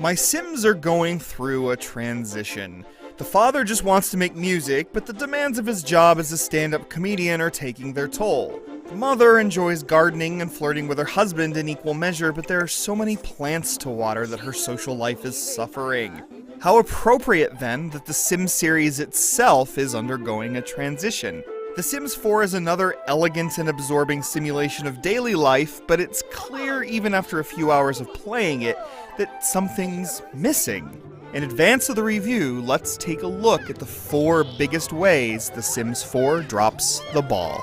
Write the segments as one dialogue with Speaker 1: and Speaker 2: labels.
Speaker 1: My Sims are going through a transition. The father just wants to make music, but the demands of his job as a stand-up comedian are taking their toll. The mother enjoys gardening and flirting with her husband in equal measure, but there are so many plants to water that her social life is suffering. How appropriate, then, that The Sims series itself is undergoing a transition. The Sims 4 is another elegant and absorbing simulation of daily life, but it's clear even after a few hours of playing it that something's missing. In advance of the review, let's take a look at the 4 biggest ways The Sims 4 drops the ball.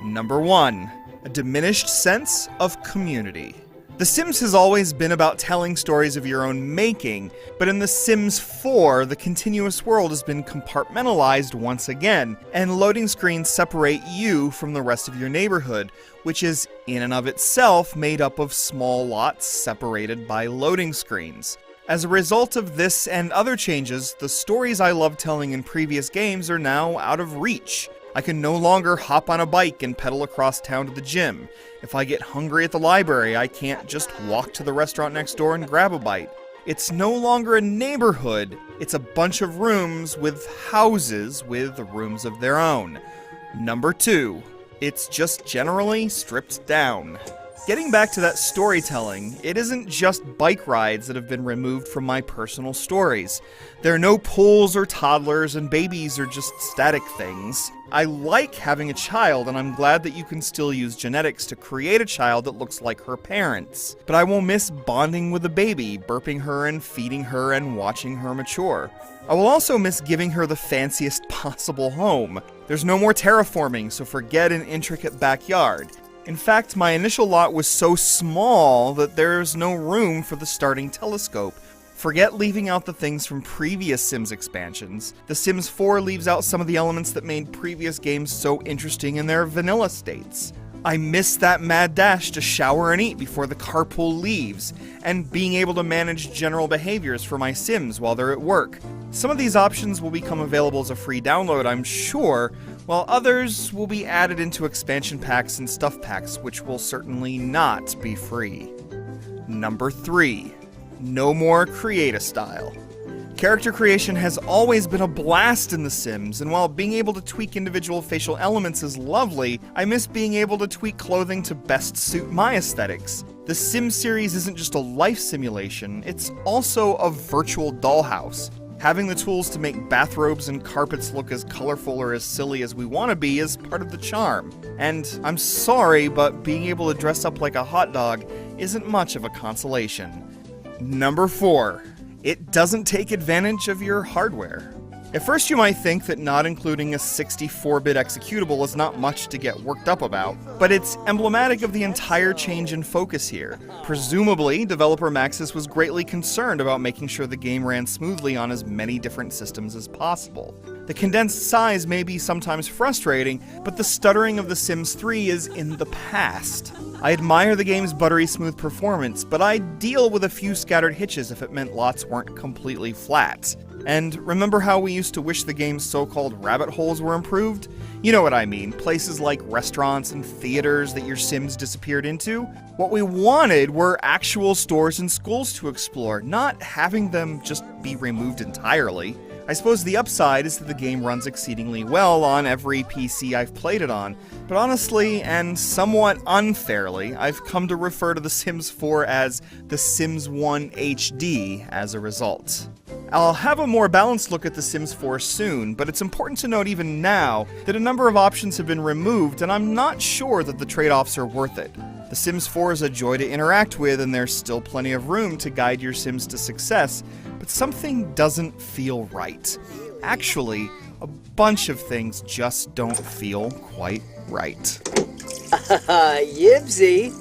Speaker 1: Number 1. A diminished sense of community. The Sims has always been about telling stories of your own making, but in The Sims 4, the continuous world has been compartmentalized once again, and loading screens separate you from the rest of your neighborhood, which is in and of itself made up of small lots separated by loading screens. As a result of this and other changes, the stories I loved telling in previous games are now out of reach. I can no longer hop on a bike and pedal across town to the gym. If I get hungry at the library, I can't just walk to the restaurant next door and grab a bite. It's no longer a neighborhood, it's a bunch of rooms with houses with rooms of their own. Number 2. It's just generally stripped down. Getting back to that storytelling, it isn't just bike rides that have been removed from my personal stories. There are no pools or toddlers, and babies are just static things. I like having a child, and I'm glad that you can still use genetics to create a child that looks like her parents. But I will miss bonding with a baby, burping her and feeding her and watching her mature. I will also miss giving her the fanciest possible home. There's no more terraforming, so forget an intricate backyard. In fact, my initial lot was so small that there's no room for the starting telescope. Forget leaving out the things from previous Sims expansions. The Sims 4 leaves out some of the elements that made previous games so interesting in their vanilla states. I miss that mad dash to shower and eat before the carpool leaves, and being able to manage general behaviors for my Sims while they're at work. Some of these options will become available as a free download, I'm sure, while others will be added into expansion packs and stuff packs, which will certainly not be free. Number 3. No more Create-A-Style. Character creation has always been a blast in The Sims, and while being able to tweak individual facial elements is lovely, I miss being able to tweak clothing to best suit my aesthetics. The Sims series isn't just a life simulation, it's also a virtual dollhouse. Having the tools to make bathrobes and carpets look as colorful or as silly as we want to be is part of the charm. And I'm sorry, but being able to dress up like a hot dog isn't much of a consolation. Number 4. It doesn't take advantage of your hardware. At first you might think that not including a 64-bit executable is not much to get worked up about, but it's emblematic of the entire change in focus here. Presumably, developer Maxis was greatly concerned about making sure the game ran smoothly on as many different systems as possible. The condensed size may be sometimes frustrating, but the stuttering of The Sims 3 is in the past. I admire the game's buttery smooth performance, but I'd deal with a few scattered hitches if it meant lots weren't completely flat. And remember how we used to wish the game's so-called rabbit holes were improved? You know what I mean, places like restaurants and theaters that your Sims disappeared into? What we wanted were actual stores and schools to explore, not having them just be removed entirely. I suppose the upside is that the game runs exceedingly well on every PC I've played it on, but honestly, and somewhat unfairly, I've come to refer to The Sims 4 as The Sims 1 HD as a result. I'll have a more balanced look at The Sims 4 soon, but it's important to note even now that a number of options have been removed, and I'm not sure that the trade-offs are worth it. The Sims 4 is a joy to interact with, and there's still plenty of room to guide your Sims to success, but something doesn't feel right. Actually, a bunch of things just don't feel quite right.
Speaker 2: Yibsy!